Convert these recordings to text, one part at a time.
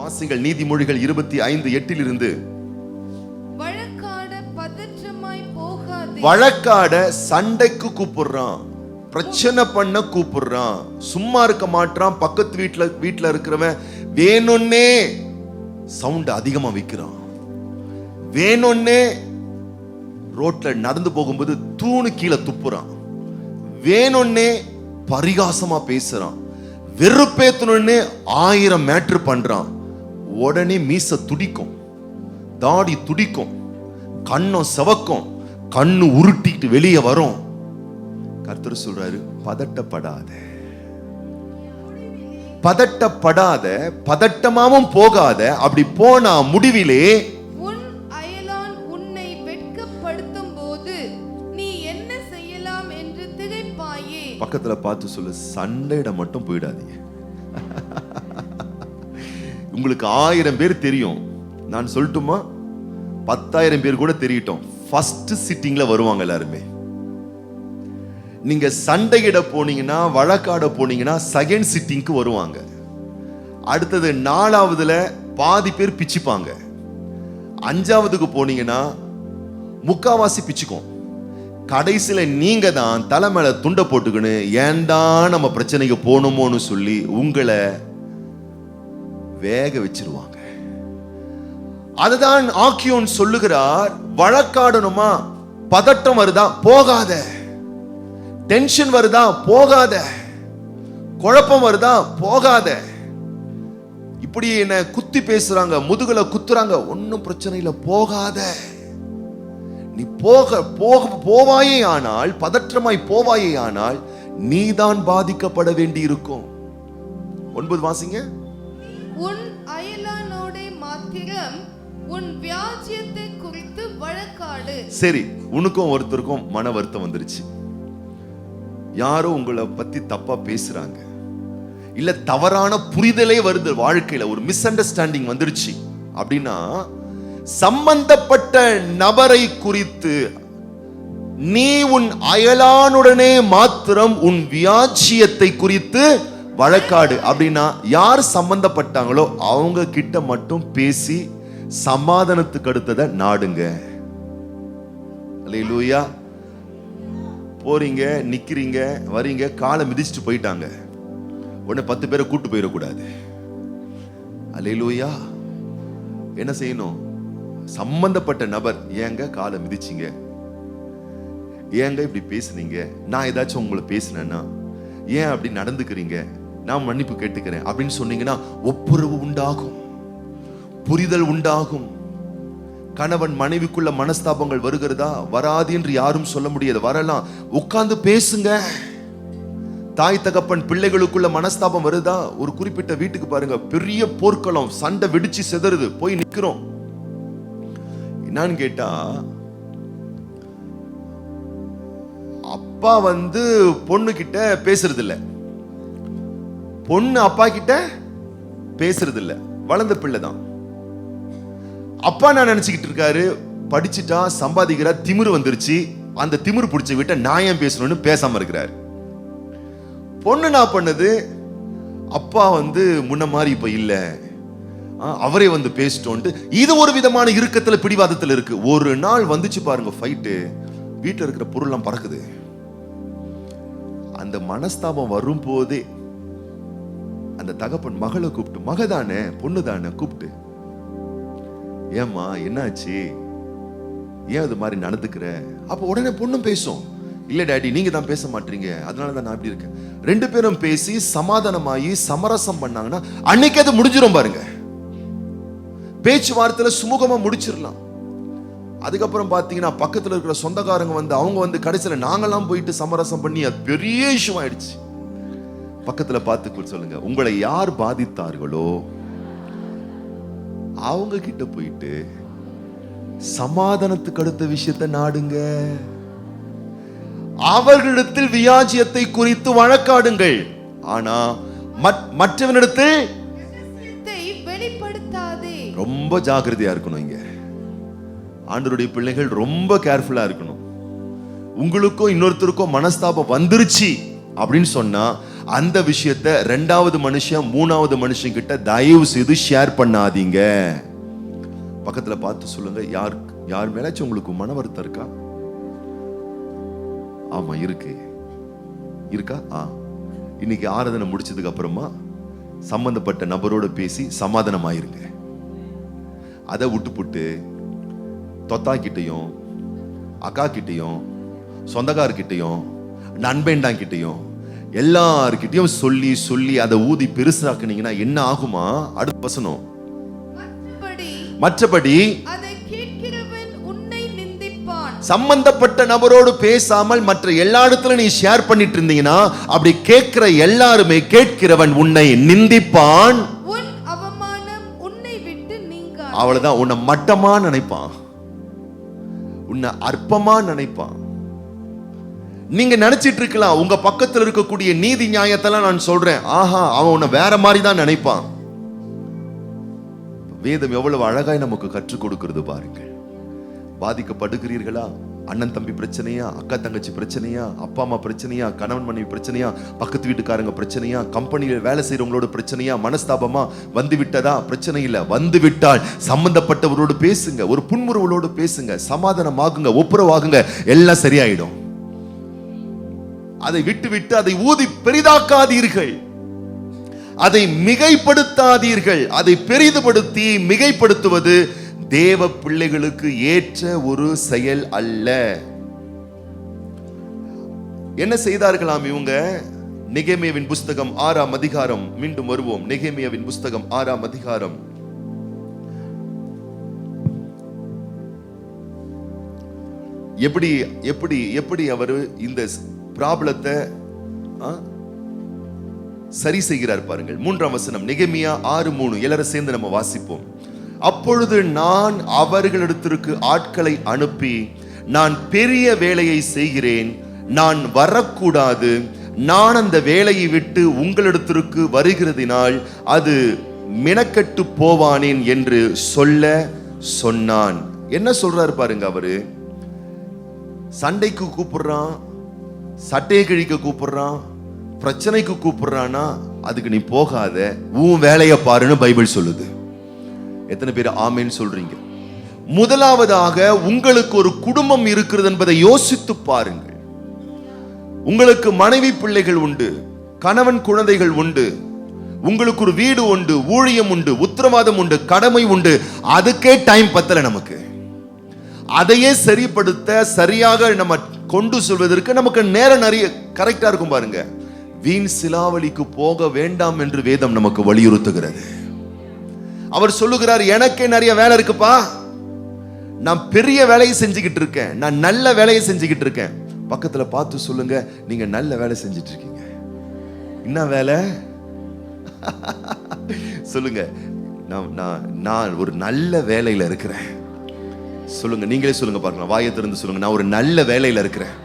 வாசிகள் நீதிமொழிகள் 25:8 வழக்காட சண்டைக்கு கூப்பிடுறான், பிரச்சனை பண்ண கூப்பிடுறான், சும்மா இருக்க மாட்டான். பக்கத்து வீட்டுல இருக்கிறவன் வேணும்னே சவுண்ட் அதிகமா வைக்கிறான், வேணும்னே ரோட்ல நடந்து போகும்போது தூணு கீழே துப்புறான், வேணும்னே பரிகாசமா பேசுறான், வெறுப்பேத்தணும்னு 1000 மேட்ரு பண்றான். உடனே மீச துடிக்கும், தாடி துடிக்கும், கண்ணும் செவக்கும், கண்ணு உருட்டிட்டு வெளியே வரும். கர்த்தர் சொல்றாரு, பதட்டப்படாத, பதட்டப்படாத, பதட்டமாவும் போகாத. அப்படி போனா முடிவிலே உன் அயலான் உன்னை வெட்கப்படுத்தும் போது நீ என்ன செய்யலாம் என்று திகைப்பாயே. பக்கத்துல பார்த்து சொல்லு, சண்டையிட மட்டும் போயிடாதீங்க. உங்களுக்கு 1000 பேர் தெரியும், நான் சொல்லட்டுமா? 10,000 பேர் கூட தெரியட்டும், ஃபர்ஸ்ட் சிட்டிங்ல வருவாங்க எல்லாருமே. நீங்க சண்டையிட போனீங்கன்னா, வழக்காட போனீங்கன்னா செகண்ட் சிட்டிங்க்கு வருவாங்க. அடுத்தது 4வதுல பாதி பேர் பிச்சுப்பாங்க. 5வதுக்கு போனீங்கன்னா முக்காவாசி பிச்சுக்கும். கடைசியில நீங்க தான் தலை மேல துண்டை போட்டுக்கணும், ஏன்டா நம்ம பிரச்சனைக்கு போகணுமோன்னு சொல்லி உங்களை வேக வச்சிருவாங்க. அதுதான் ஆக்கியோன் சொல்லுகிறார், வழக்காடணுமா, பதட்டம் வருதா போகாத, டென்ஷன் வருதா போகாத, குழப்பம் வருதா போகாத. இப்படி என்ன குத்தி பேசுறாங்க, முதுகுல குத்துறாங்க, ஒன்னும் பிரச்சனை இல்லை, போகாத. நீ போவாயே ஆனால், பதற்றமாய் போவாயே ஆனால் நீதான் பாதிக்கப்பட வேண்டி இருக்கும். 9 வாசிங்க. உன் அயலானோட மாத்திரம் உன் வியாஜ்யத்தை குறித்து வழக்காடு. சரி, உனக்கும் ஒருத்தருக்கும் மன வருத்தம் வந்துருச்சு, யாரோ உங்களை பத்தி தப்பா பேசுறாங்க, இல்ல தவறான புரிதலே வருது, வாழ்க்கையில ஒரு மிஸ் அண்டர்ஸ்டாண்டிங் வந்துருச்சு அப்படின்னா, சம்பந்தப்பட்ட நபரை குறித்து நீ உன் அயலானுடனே மாத்திரம் உன் வியாஜ்யத்தை குறித்து வழக்காடு. அப்படின்னா யார் சம்பந்தப்பட்டாங்களோ அவங்க கிட்ட மட்டும் பேசி சமாதானத்துக்கு அடுத்ததை நாடுங்க. அல்லேலூயா. போறீங்க, நிக்கிறீங்க, வரீங்க, காலை மிதிச்சுட்டு போயிட்டாங்க, உடனே 10 பேரை கூட்டு போயிடக்கூடாது. அல்லேலூயா. என்ன செய்யணும்? சம்பந்தப்பட்ட நபர், ஏங்க காலை மிதிச்சிங்க, ஏங்க இப்படி பேசுனீங்க, நான் ஏதாச்சும் உங்களை பேசினேன்னா ஏன் அப்படி நடந்துக்கிறீங்க, நான் மன்னிப்பு கேட்டுக்கிறேன் அப்படின்னு சொன்னீங்கன்னா ஒப்புரவு உண்டாகும், புரிதல் உண்டாகும். கணவன் மனைவிக்குள்ள மனஸ்தாபங்கள் வருகிறதா? வராது என்று யாரும் சொல்ல முடியாது, வரலாம். உட்கார்ந்து பேசுங்க. தாய் தகப்பன் பிள்ளைகளுக்குள்ள மனஸ்தாபம் வருதா? ஒரு குறிப்பிட்ட வீட்டுக்கு பாருங்க, பெரிய போர்க்களம், சண்டை வெடிச்சு செதறுது, போய் நிக்கிறோம். என்னன்னு கேட்டா, அப்பா பொண்ணு கிட்ட பேசுறது இல்ல, பொண்ணு அப்பா கிட்ட பேசுறது இல்ல. வளர்ந்த பிள்ளை தான். அப்பா நான் நினைச்சுக்கிட்டு இருக்காரு, படிச்சுட்டா சம்பாதிக்கிறா, திமிரு வந்துருச்சு, அந்த திமிரு பிடிச்ச விட்ட நான் ஏன் பேசணும்னு பேசாம இருக்கிறாரு. பொண்ணு நான் பண்ணது, அப்பா முன்ன மாதிரி இப்ப இல்ல, அவரே பேசிட்டோன்ட்டு இது ஒரு விதமான இறுக்கத்துல பிடிவாதத்துல இருக்கு. ஒரு நாள் வந்துச்சு பாருங்க ஃபைட்டு, வீட்டுல இருக்கிற பொருள்லாம் பறக்குது. அந்த மனஸ்தாபம் வரும் போதே அந்த தகப்பன் மகளை கூப்பிட்டு, மகதானே பொண்ணு தானே கூப்பிட்டு, ஏம்மா என்னாச்சு, ஏன் அது மாதிரி நடந்துக்கிற? அப்ப உடனே பொண்ணும் பேசும், இல்ல டாடி நீங்க தான் பேச மாட்டீங்க, அதனாலதான் நான் இப்படி இருக்கேன். 2 பேரும் பேசி சமாதானமாயி சமரசம் பண்ணாங்கன்னா அன்னைக்கு அது முடிஞ்சிடும் பாருங்க. பேச்சுவார்த்தையில சுமூகமா முடிச்சிடலாம். அதுக்கப்புறம் பாத்தீங்கன்னா பக்கத்துல இருக்கிற சொந்தக்காரங்க அவங்க கடைசியில நாங்கெல்லாம் போயிட்டு சமரசம் பண்ணி அது பெரிய இஷ்யூ ஆயிடுச்சு. பக்கத்துல பார்த்து சொல்லுங்க, உங்களை யார் பாதித்தார்களோ அவங்க கிட்ட போயிட்டு சமாதானத்துக்கு அடுத்த விஷயத்தை நாடுங்க. அவர்களிடத்தில் வியாஜ்யத்தை குறித்து வழக்காடுங்கள், ஆனா மற்றவனிடத்தில் வெளிப்படுத்தாதே. ரொம்ப ஜாக்கிரதையா இருக்கணும். இங்க ஆண்டவருடைய பிள்ளைகள் ரொம்ப கேர்ஃபுல்லா இருக்கணும். உங்களுக்கும் இன்னொருத்தருக்கும் மனஸ்தாபம் வந்துருச்சு அப்படின்னு சொன்னா அந்த விஷயத்தை ரெண்டாவது மனுஷன் மூணாவது மனுஷன் கிட்ட தயவு செய்து ஷேர் பண்ணாதீங்க. பக்கத்துல பார்த்து சொல்லுங்க, யார் மேலாச்சும் உங்களுக்கு மன வருத்தம் இருக்கா? ஆமா இருக்கா? இன்னைக்கு ஆராதனை முடிச்சதுக்கு அப்புறமா சம்பந்தப்பட்ட நபரோட பேசி சமாதானமாயிருங்க. அதை விட்டுப்புட்டு தொத்தா கிட்டையும் அக்கா கிட்டையும் சொந்தக்காரர்கிட்டையும் நண்பன்டாங்கிட்டையும் எல்லார்கிட்டையும் சொல்லி சொல்லி அதை ஊதி பெருசாக்குனீங்கன்னா என்ன ஆகுமா? அடுத்த வசனம், மற்றபடி அதை கேட்கிறவன் உன்னை நிந்திப்பான். சம்பந்தப்பட்ட நபரோடு பேசாமல் மற்ற எல்லா இடத்துல நீ ஷேர் பண்ணிட்டு இருந்தீங்கன்னா அப்படி கேட்கிற எல்லாருமே கேட்கிறவன் உன்னை நிந்திப்பான். உன் அவமானம் உன்னை விட்டு நீங்காது. அவ்வளவுதான். உன்னை மட்டமா நினைப்பான், உன்னை அற்பமா நினைப்பான். நீங்க நினைச்சிட்டு இருக்கலாம் உங்க பக்கத்துல இருக்கக்கூடிய நீதி நியாயத்தெல்லாம் நான் சொல்றேன், ஆஹா அவன் உன்னை வேற மாதிரி தான் நினைப்பான். வேதம் எவ்வளவு அழகாய் நமக்கு கற்றுக் கொடுக்கிறது பாருங்கள். பாதிக்கப்படுகிறீர்களா? அண்ணன் தம்பி பிரச்சனையா, அக்கா தங்கச்சி பிரச்சனையா, அப்பா அம்மா பிரச்சனையா, கணவன் மனைவி பிரச்சனையா, பக்கத்து வீட்டுக்காரங்க பிரச்சனையா, கம்பெனியில் வேலை செய்யறவங்களோட பிரச்சனையா, மனஸ்தாபமா வந்து விட்டதா? பிரச்சனை இல்லை. வந்து விட்டால் சம்பந்தப்பட்டவரோடு பேசுங்க, ஒரு புன்முறுவலோடு பேசுங்க, சமாதானமாகுங்க, ஒப்புரவாகுங்க, எல்லாம் சரியாயிடும். அதை விட்டு அதை ஊதி பெரிதாக்காதீர்கள், அதை மிகைப்படுத்தாதீர்கள். அதை பெரிதுபடுத்தி மிகைப்படுத்துவது தேவ பிள்ளைகளுக்கு ஏற்ற ஒரு செயல் அல்ல. என்ன செய்தார்களாம் இவங்க? நெகேமியாவின் புஸ்தகம் 6ஆம் அதிகாரம், மீண்டும் வருவோம். நெகேமியாவின் புஸ்தகம் 6ஆம் அதிகாரம் எப்படி எப்படி எப்படி அவர் இந்த ப்ராப்ளத்தை சரி செய்கிறார் பாருங்கள். 3ஆம் வசனம், நெகேமியா 6:3. எல்லாரும் சேர்ந்து நம்ம வாசிப்போம். அப்பொழுது நான் அவர்களிடத்திற்கு ஆட்களை அனுப்பி, நான் பெரிய வேலையை செய்கிறேன், நான் வரக்கூடாது, நான் அந்த வேலையை விட்டு உங்களிடத்திற்கு வருகிறதினால் அது மினக்கட்டு போவானேன் என்று சொன்னான். என்ன சொல்றாரு பாருங்க. அவரு சண்டைக்கு கூப்பிடுறான், சட்டையை கிழிக்க கூப்பிடுறான், பிரச்சனைக்கு கூப்பிடுறானா அதுக்கு நீ போகாத, உன் வேலையை பாருன்னு பைபிள் சொல்லுது. எத்தனை பேர் ஆமேன்னு சொல்றீங்க? முதலாவதாக உங்களுக்கு ஒரு குடும்பம் இருக்கிறது என்பதை யோசித்து பாருங்கள். உங்களுக்கு மனைவி பிள்ளைகள் உண்டு, கணவன் குழந்தைகள் உண்டு, உங்களுக்கு ஒரு வீடு உண்டு, ஊழியம் உண்டு, உத்தரவாதம் உண்டு, கடமை உண்டு. அதுக்கே டைம் பத்தல நமக்கு. அதையே சரிப்படுத்த சரியாக நம்ம கொண்டு சொல்வதற்கு நமக்கு நேரம் நிறைய கரெக்டா இருக்கும் பாருங்க. வீண் சிலாவலிக்கு போக வேண்டாம் என்று வேதம் நமக்கு வலியுறுத்துகிறது. அவர் சொல்லுகிறார், எனக்கே நிறைய வேலை இருக்குப்பா, நான் பெரிய வேலையை செஞ்சுக்கிட்டு இருக்கேன், நான் நல்ல வேலையை செஞ்சுக்கிட்டு இருக்கேன். பக்கத்துல பார்த்து சொல்லுங்க, நீங்க நல்ல வேலை செஞ்சுட்டு இருக்கீங்க. என்ன வேலை? சொல்லுங்க, நான் ஒரு நல்ல வேலையில இருக்கிறேன். சொல்லுங்க, நீங்களே சொல்லுங்க பார்க்கலாம். வாயை திறந்து சொல்லுங்க, நான் ஒரு நல்ல வேலையில இருக்கிறேன்,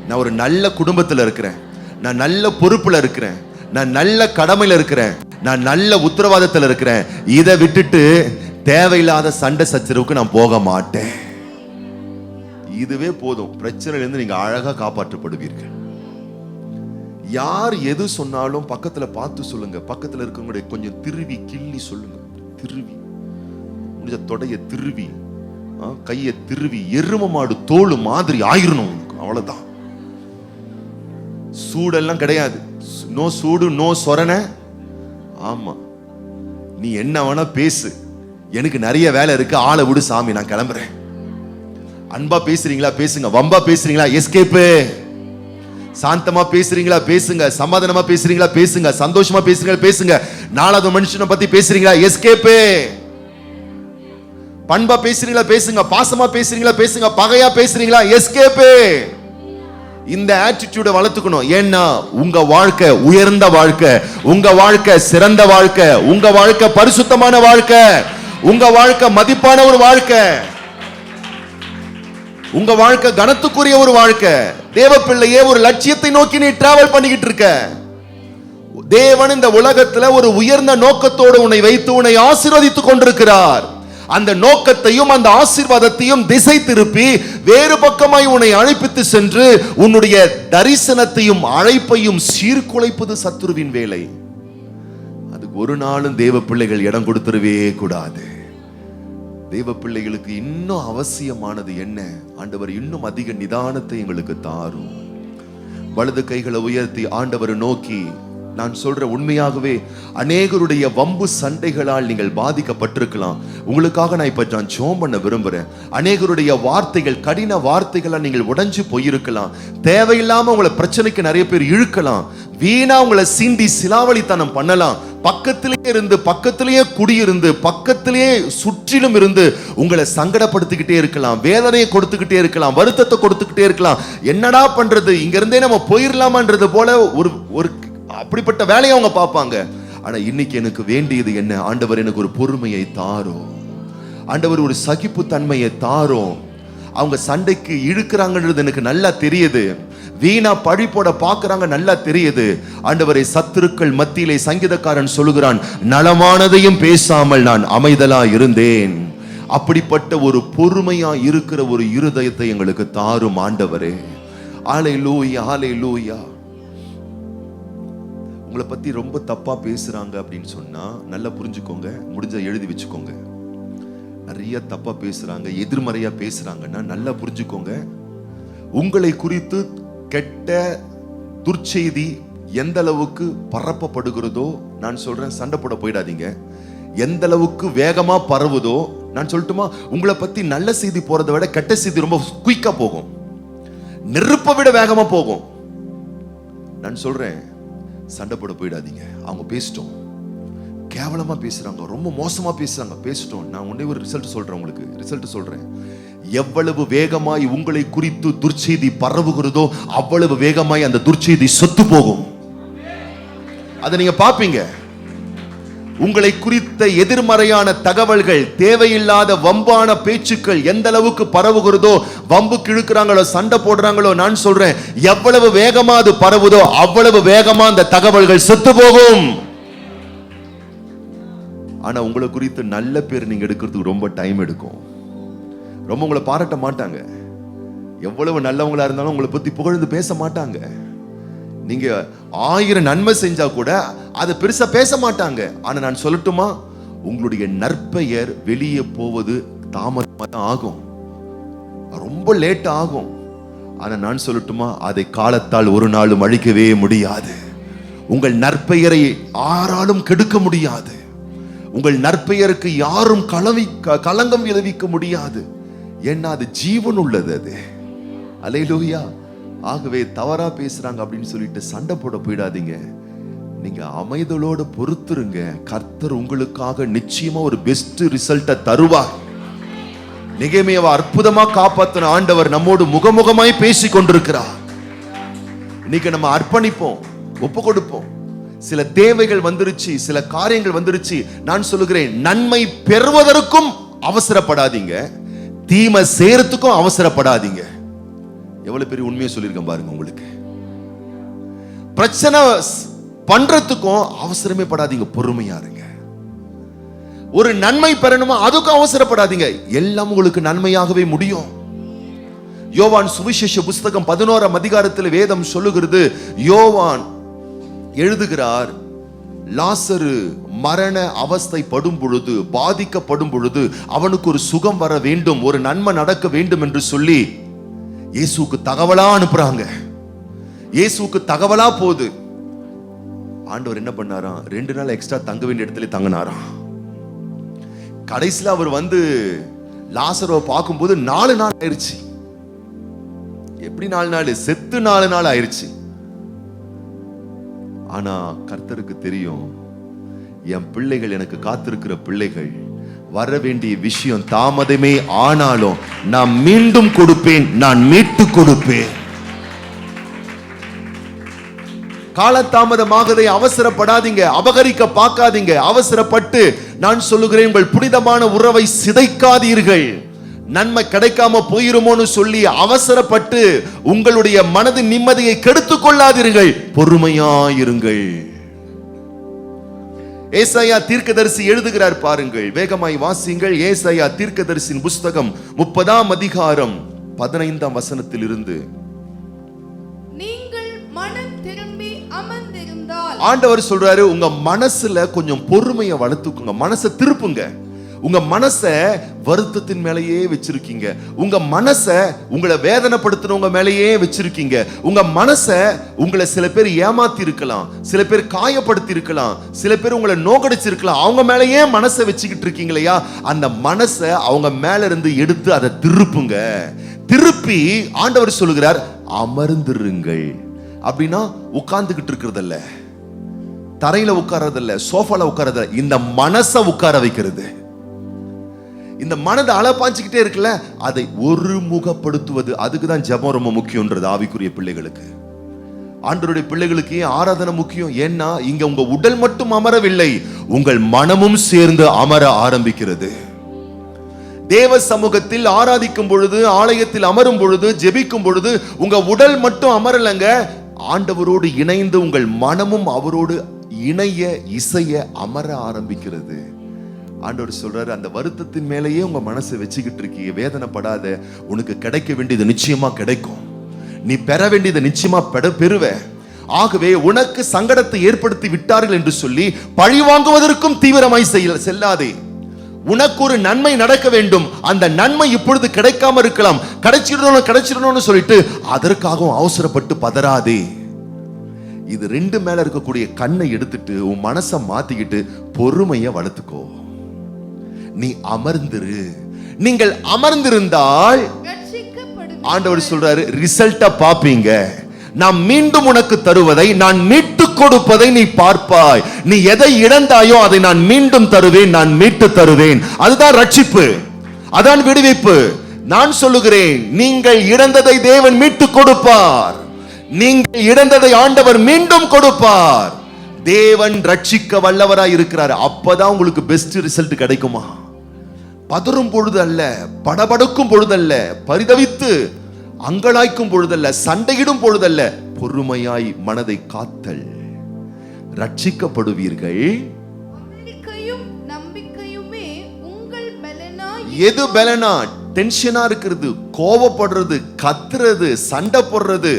நான் ஒரு நல்ல குடும்பத்துல இருக்கிறேன், நான் நல்ல பொறுப்புல இருக்கிறேன், நான் நல்ல கடமையில இருக்கிறேன், நான் நல்ல உத்தரவாதத்துல இருக்கிறேன். இதை விட்டுட்டு தேவையில்லாத சண்டை சச்சரவுக்கு நான் போக மாட்டேன். இதுவே போதும், பிரச்சனையில இருந்து நீங்க அழகா காப்பாற்றப்படுவீர்கள். யார் எது சொன்னாலும் பக்கத்துல பார்த்து சொல்லுங்க. பக்கத்துல இருக்கவங்களுடைய கொஞ்சம் திருவி கிள்ளி சொல்லுங்க. திருவி முடிஞ்ச தொடைய திருவி, கையை திருவி, எரும மாடு தோல் மாதிரி ஆயிரணும் உனக்கு. அவ்வளவுதான். சூடெல்லாம் கிடையாது. நோ சூடு, நோ சொரண. ஆமா, நீ என்ன வேணா பேசு, எனக்கு நிறைய வேலை இருக்கு, ஆளை விடு சாமி, நான் கிளம்புறேன். அன்பா பேசுறீங்களா பேசுங்க, வம்பா பேசுறீங்களா எஸ்கேப்பு. சாந்தமா பேசுறீங்களா பேசுங்க, சமாதானமா பேசுறீங்களா பேசுங்க, சந்தோஷமா பேசுறீங்களா பேசுங்க, நாலாவது மனுஷனை பத்தி பேசுறீங்களா எஸ்கேப்பு. பண்பா பேசுறீங்களா பேசுங்க, பாசமா பேசுறீங்களா பேசுங்க, பகையா பேசுறீங்களா எஸ்கேப்பு. இந்த ஆட்டிட்யூட வளர்த்துக்கணும். ஏன்னா உங்க வாழ்க்கை உயர்ந்த வாழ்க்கை, உங்க வாழ்க்கை சிறந்த வாழ்க்கை, உங்க வாழ்க்கை பரிசுத்தமான வாழ்க்கை, உங்க வாழ்க்கை மதிப்பான ஒரு வாழ்க்கை, உங்க வாழ்க்கை கனத்துக்குரிய ஒரு வாழ்க்கை. தேவ பிள்ளையே, ஒரு லட்சியத்தை நோக்கி நீ டிராவல் பண்ணிக்கிட்டு இருக்க. தேவன் இந்த உலகத்துல ஒரு உயர்ந்த நோக்கத்தோடு உன்னை வைத்து உன்னை ஆசீர்வதித்துக் கொண்டிருக்கிறார். அந்த நோக்கத்தையும் அந்த ஆசீர்வாதத்தையும் திசை திருப்பி வேறு பக்கமாய் உன்னை அழைப்பித்து சென்று உன்னுடைய தரிசனத்தையும் அழைப்பையும் சீர்குலைப்பது சத்துருவின் வேலை. அதுக்கு ஒரு நாளும் தேவ பிள்ளைகள் இடம் கொடுத்துடவே கூடாது. தேவ பிள்ளைகளுக்கு இன்னும் அவசியமானது என்ன? ஆண்டவர் இன்னும் அதிக நிதானத்தை எங்களுக்கு தாரும். வலது கைகளை உயர்த்தி ஆண்டவரை நோக்கி, நான் சொல்ற உண்மையாகவே அநேகருடைய வம்பு சண்டைகளால் நீங்கள் பாதிக்கப்பட்டிருக்கலாம். உங்களுக்காக நான் இப்ப நான் ஜெபம் பண்ண விரும்புறேன். அநேகருடைய வார்த்தைகள், கடின வார்த்தைகளால் நீங்கள் உடைஞ்சு போயிருக்கலாம். தேவையில்லாம உங்களை பிரச்சனைக்கு நிறைய பேர் இழுக்கலாம். வீணா உங்களை சீண்டி சிலாவளித்தனம் பண்ணலாம். பக்கத்திலேயே இருந்து, பக்கத்திலேயே குடியிருந்து, பக்கத்திலேயே சுற்றிலும் இருந்து உங்களை சங்கடப்படுத்திக்கிட்டே இருக்கலாம், வேதனையை கொடுத்துக்கிட்டே இருக்கலாம், வருத்தத்தை கொடுத்துக்கிட்டே இருக்கலாம். என்னடா பண்றது, இங்க இருந்தே நம்ம போயிடலாமான்றது போல ஒரு அப்படிப்பட்ட வேலையை அவங்க பார்ப்பாங்க. ஆனா இன்னைக்கு எனக்கு வேண்டியது என்ன? ஆண்டவர் எனக்கு ஒரு பொறுமையை தாரும், ஆண்டவர் ஒரு சகிப்பு தன்மையை தாரும். அவங்க சண்டைக்கு இழுக்கிறாங்கன்றது எனக்கு நல்லா தெரியுது, வீணா பழி போட பாக்குறாங்க நல்லா தெரியுது. ஆண்டவரை, சத்துருக்கள் மத்தியிலே சங்கீதக்காரன் சொல்லுகிறான், நலமானதையும் பேசாமல் நான் அமைதலா இருந்தேன். அப்படிப்பட்ட ஒரு பொறுமையா இருக்கிற ஒரு இருதயத்தை எங்களுக்கு தாரும் ஆண்டவரே. ஹல்லேலூயா, ஹல்லேலூயா. உங்களை பத்தி ரொம்ப தப்பா பேசுறாங்க அப்படின்னு சொன்னா நல்லா புரிஞ்சுக்கோங்க, முடிஞ்ச எழுதி வச்சுக்கோங்க. நிறைய தப்பா பேசுறாங்க, எதிர்மறையா பேசுறாங்கன்னா நல்லா புரிஞ்சுக்கோங்க. உங்களை குறித்து கெட்ட துர்ச்செய்தி எந்த அளவுக்கு பரப்பப்படுகிறதோ, நான் சொல்றேன், சண்டை போட போயிடாதீங்க. எந்த அளவுக்கு வேகமா பரவுதோ, நான் சொல்லட்டுமா, உங்களை பத்தி நல்ல செய்தி போறதை விட கெட்ட செய்தி ரொம்ப குயிக்கா போகும், நெருப்பை விட வேகமா போகும். நான் சொல்றேன், சண்டை போட போயிடாதீங்க. அவங்க பேசிட்டோம், கேவலமா பேசுறாங்க, ரொம்ப மோசமா பேசுறாங்க, பேசிட்டோம். நான் ஒன்னே ஒரு ரிசல்ட் சொல்றேன், உங்களுக்கு ரிசல்ட் சொல்றேன். எவ்வளவு வேகமாய் உங்களை குறித்து துர்ச்செய்தி பரவுகிறதோ அவ்வளவு வேகமாய் அந்த துர்ச்செய்தி சொத்து போகும். அதை நீங்க பாப்பீங்க. உங்களை குறித்த எதிர்மறையான தகவல்கள், தேவையில்லாத வம்பான பேச்சுக்கள் எந்த அளவுக்கு பரவுகிறதோ, வம்புக்கு இழுக்கிறாங்களோ, சண்டை போடுறாங்களோ, நான் சொல்றேன், எவ்வளவு வேகமா அது பரவுதோ அவ்வளவு வேகமா அந்த தகவல்கள் செத்து போகும். ஆனா உங்களை குறித்து நல்ல பேர் நீங்க எடுக்கிறதுக்கு ரொம்ப டைம் எடுக்கும். ரொம்ப உங்களை பாராட்ட மாட்டாங்க. எவ்வளவு நல்லவங்களா இருந்தாலும் உங்களை பத்தி புகழ்ந்து பேச மாட்டாங்க. நீங்க 1000 நன்மை செஞ்சா கூட அதை பெருசா பேச மாட்டாங்க. ஆனா நான் சொல்லட்டுமா, உங்களுடைய நற்பெயர் வெளியே போவது தாமதமா தான் ஆகும், ரொம்ப லேட் ஆகும். ஆனா நான் சொல்லட்டுமா, அதை காலத்தால் ஒரு நாளும் அழிக்கவே முடியாது. உங்கள் நற்பெயரை யாராலும் கெடுக்க முடியாது. உங்கள் நற்பெயருக்கு யாரும் களங்கம் விளைவிக்க முடியாது. ஏன்னா அது ஜீவன் உள்ளது, அது. அல்லேலூயா. ஆகவே தவறா பேசுறாங்க அப்படின்னு சொல்லிட்டு சண்டை போட போயிடாதீங்க. நீங்க அமைதலோடு பொறுத்துருங்க. கர்த்தர் உங்களுக்காக நிச்சயமா ஒரு பெஸ்ட் ரிசல்ட்டை தருவார். நெகேமியாவை அற்புதமா காப்பாத்தின ஆண்டவர் நம்மோடு முகமுகமாய் பேசி கொண்டிருக்கிறார். இன்னைக்கு நம்ம அர்ப்பணிப்போம், ஒப்பு கொடுப்போம். சில தேவைகள் வந்துருச்சு, சில காரியங்கள் வந்துருச்சு. நான் சொல்லுகிறேன், நன்மை பெறுவதற்கும் அவசரப்படாதீங்க, தீமை செய்யறதுக்கும் அவசரப்படாதீங்க. எவ்வளவு பெரிய உண்மையை சொல்லியிருக்கேன் பாருங்க. உங்களுக்கு பிரச்சனை பண்றதுக்கும் அவசரமே படாதீங்க, பொறுமையா இருங்க. ஒரு நன்மை பெறணுமா, அதுக்கும் அவசரப்படாதீங்க. எல்லாம் உங்களுக்கு நன்மையாகவே முடியும். யோவான் சுவிசேஷ புஸ்தகம் 11ஆம் அதிகாரத்தில் வேதம் சொல்லுகிறது, யோவான் எழுதுகிறார், லாசரு மரண அவஸ்தை படும் பொழுது, பாதிக்கப்படும் பொழுது அவனுக்கு ஒரு சுகம் வர வேண்டும், ஒரு நன்மை நடக்க வேண்டும் என்று சொல்லி இயேசுவுக்கு தகவலா அனுப்புறாங்க. இயேசுவுக்கு தகவலா போகுது. ஆண்டவர் என்ன பண்ணாராம், 2 நாள் எக்ஸ்ட்ரா தங்க வேண்டிய இடத்துல தங்கினாராம். கடைசியில் அவர் வந்து லாசரை பார்க்கும்போது 4 நாள் ஆயிடுச்சு. எப்படி 4 நாள்? செத்து 4 நாள் ஆயிடுச்சு. ஆனா கர்த்தருக்கு தெரியும், என் பிள்ளைகள், எனக்கு காத்திருக்கிற பிள்ளைகள், வர வேண்டிய விஷயம் தாமதமே ஆனாலும் நான் மீண்டும் கொடுப்பேன், நான் மீட்டு கொடுப்பேன். காலதாமதமாகதை அவசரப்படாதீங்க, அபகரிக்க பார்க்காதீங்க. அவசரப்பட்டு நான் சொல்லுகிறேன், உங்கள் புனிதமான உறவை சிதைக்காதீர்கள். நன்மை கிடைக்காம போயிருமோன்னு சொல்லி அவசரப்பட்டு உங்களுடைய மனதின் நிம்மதியை கெடுத்துக் கொள்ளாதீர்கள். பொறுமையாயிருங்கள். ஏசாயா தீர்க்கதரிசி எழுதுகிறார் பாருங்கள், வேகமாய் வாசிங்கள். ஏசாயா தீர்க்கதரிசியின் புஸ்தகம் 30ஆம் அதிகாரம் 15ஆம் வசனத்தில் இருந்து. நீங்கள் மனம் திரும்பி அமர்ந்திருந்தால், ஆண்டவர் சொல்றாரு, உங்க மனசுல கொஞ்சம் பொறுமையை வளர்த்துக்குங்க, மனசை திருப்புங்க. உங்க மனச வருத்தத்தின் மேலேயே வச்சிருக்கீங்க, உங்க மனச உங்களை வேதனைப்படுத்தினவங்க மேலேயே வச்சிருக்கீங்க, உங்க மனச உங்களை சில பேர் ஏமாத்தி இருக்கலாம், சில பேர் காயப்படுத்தி இருக்கலாம், சில பேர் உங்களை நோக்கடிச்சிருக்கலாம், அவங்க மேலேயே மனசை வச்சுக்கிட்டு இருக்கீங்களையா, அந்த மனசை அவங்க மேல இருந்து எடுத்து அதை திருப்புங்க. திருப்பி ஆண்டவர் சொல்லுகிறார், அமர்ந்திருங்கள். அப்படின்னா உட்கார்ந்துகிட்டு இருக்கிறதல்ல, தரையில உட்கார்றதில்ல, சோஃபால உட்கார்றதில்ல, இந்த மனசை உட்கார வைக்கிறது. இந்த மனதை அலப்பாஞ்சிக்கிட்டே இருக்குல்ல, அதை ஒருமுகப்படுத்துவது. அதுக்கு தான் ஜெபம் ரொம்ப முக்கியம்ன்றது ஆவிக்குரிய பிள்ளைகளுக்கு. ஆண்டவருடைய பிள்ளைகளுக்கு ஏன் ஆராதனை முக்கியம்? ஏன்னா இங்க உங்க உடல் மட்டும் அமரவில்லை, உங்கள் மனமும் சேர்ந்து அமர ஆரம்பிக்கிறது. தேவ சமூகத்தில் ஆராதிக்கும் பொழுது, ஆலயத்தில் அமரும் பொழுது, ஜெபிக்கும் பொழுது உங்க உடல் மட்டும் அமரலங்க, ஆண்டவரோடு இணைந்து உங்கள் மனமும் அவரோடு இணைய இசைய அமர ஆரம்பிக்கிறது. ஆண்டவர் சொல்றாரு, அந்த வருத்தத்தின் மேலேயே உங்க மனசை வச்சுக்கிட்டு இருக்கீங்க, வேதனைப்படாத, உனக்கு கிடைக்க வேண்டியது நிச்சயமா கிடைக்கும், நீ பெற வேண்டியதை நிச்சயமா பெறுவ. ஆகவே உனக்கு சங்கடத்தை ஏற்படுத்தி விட்டார்கள் என்று சொல்லி பழி வாங்குவதற்கும் தீவிரமாய் செல்லாதே. உனக்கு ஒரு நன்மை நடக்க வேண்டும், அந்த நன்மை இப்பொழுது கிடைக்காம இருக்கலாம், கிடைச்சிடணும்னு சொல்லிட்டு அதற்காகவும் அவசரப்பட்டு பதறாதே. இது ரெண்டு மேல இருக்கக்கூடிய கண்ணை எடுத்துட்டு உன் மனசை மாத்திக்கிட்டு பொறுமையை வளர்த்துக்கோ. நீ அமர்ந்திரு. நீங்கள் அமர்ந்திருந்தால் ஆண்டவர் சொல்றாரு, ரிசல்ட்ட பாப்பீங்க. நான் மீண்டும் உனக்கு தருவதை, நான் மீட்டு கொடுப்பதை நீ பார்ப்பாய். நீ எதை இழந்தாயோ அதை நான் மீண்டும் தருவேன், நான் மீட்டு தருவேன். அதுதான் ரட்சிப்பு, அதான் விடுவிப்பு. நான் சொல்லுகிறேன், நீங்கள் இழந்ததை தேவன் மீட்டு கொடுப்பார், நீங்கள் இழந்ததை ஆண்டவர் மீண்டும் கொடுப்பார். தேவன் ரட்சிக்க வல்லவராய் இருக்கிறார். அப்பதான் உங்களுக்கு பெஸ்ட் ரிசல்ட் கிடைக்குமா? பதறும் பொழுது அல்ல, படபடுக்கும் பொழுதல்ல, பரிதவித்து அங்கலாய்க்கும் பொழுதல்ல, சண்டையிடும் பொழுதல்ல, பொறுமையாய் மனதை காத்தல், ரட்சிக்கப்படுவீர்கள். நம்பிக்கையுமே உங்கள் பலனாய். எது பலனா? டென்ஷனா இருக்கிறது, கோபப்படுறது, கத்துறது, சண்டை போடுறது,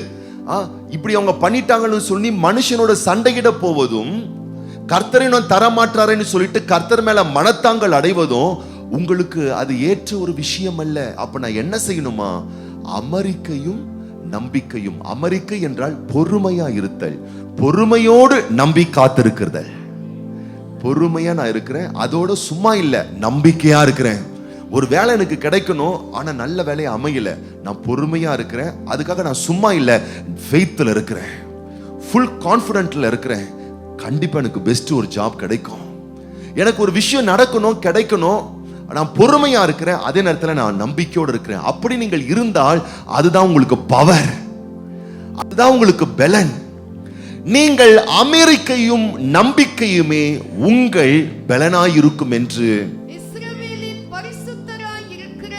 இப்படி அவங்க பண்ணிட்டாங்கன்னு சொல்லி மனுஷனோட சண்டையிட போவதும், கர்த்தரின் தரமாற்றாருன்னு சொல்லிட்டு கர்த்தர் மேல மனத்தாங்கள் அடைவதும் உங்களுக்கு அது ஏற்ற ஒரு விஷயம் அல்ல. அப்ப நான் என்ன செய்யணுமா? அமெரிக்கையும் நம்பிக்கையும். அமெரிக்கை என்றால் பொறுமையா இருத்தல், பொறுமையோடு நம்பி காத்திருக்கிறதல். பொறுமையா நான் இருக்கிறேன், அதோட சும்மா இல்ல, நம்பிக்கையா இருக்கிறேன். ஒரு வேலை எனக்கு கிடைக்கணும், ஆனா நல்ல வேலையை அமையல, நான் பொறுமையா இருக்கிறேன். அதுக்காக நான் சும்மா இல்ல, ஃபெய்த்ல இருக்கிறேன், ஃபுல் கான்ஃபிடென்ட்ல இருக்கிறேன். கண்டிப்பா எனக்கு பெஸ்ட் ஒரு ஜாப் கிடைக்கும். எனக்கு ஒரு விஷயம் நடக்கணும், கிடைக்கணும், நான் பொறுமையா இருக்கிறேன், அதே நேரத்தில் நான் நம்பிக்கையோடு இருக்கிறேன். அப்படி நீங்கள் இருந்தால் அதுதான் உங்களுக்கு பவர், அதுதான் உங்களுக்கு பலன். நீங்கள் அமெரிக்கையும் நம்பிக்கையுமே உங்கள் பலனாயிருக்கும் என்று இஸ்ரவேலின் பரிசுத்தராய் இருக்கிற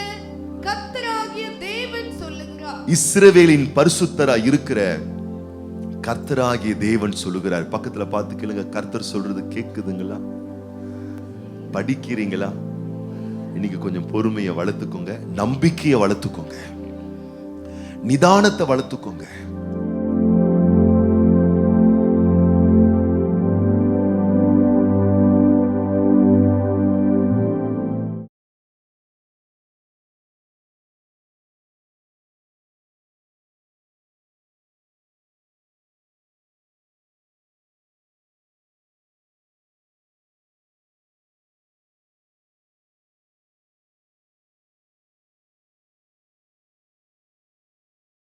கர்த்தராகிய தேவன் சொல்லுகிறார். இஸ்ரவேலின் பரிசுத்தராய் இருக்கிற கர்த்தராகிய தேவன் சொல்லுகிறார். பக்கத்துல பார்த்து கேளுங்க, கர்த்தர் சொல்றது கேக்குதுங்களா? படிக்கிறீங்களா? இன்னைக்கு கொஞ்சம் பொறுமையை வளர்த்துக்கோங்க, நம்பிக்கையை வளர்த்துக்கோங்க, நிதானத்தை வளர்த்துக்கோங்க.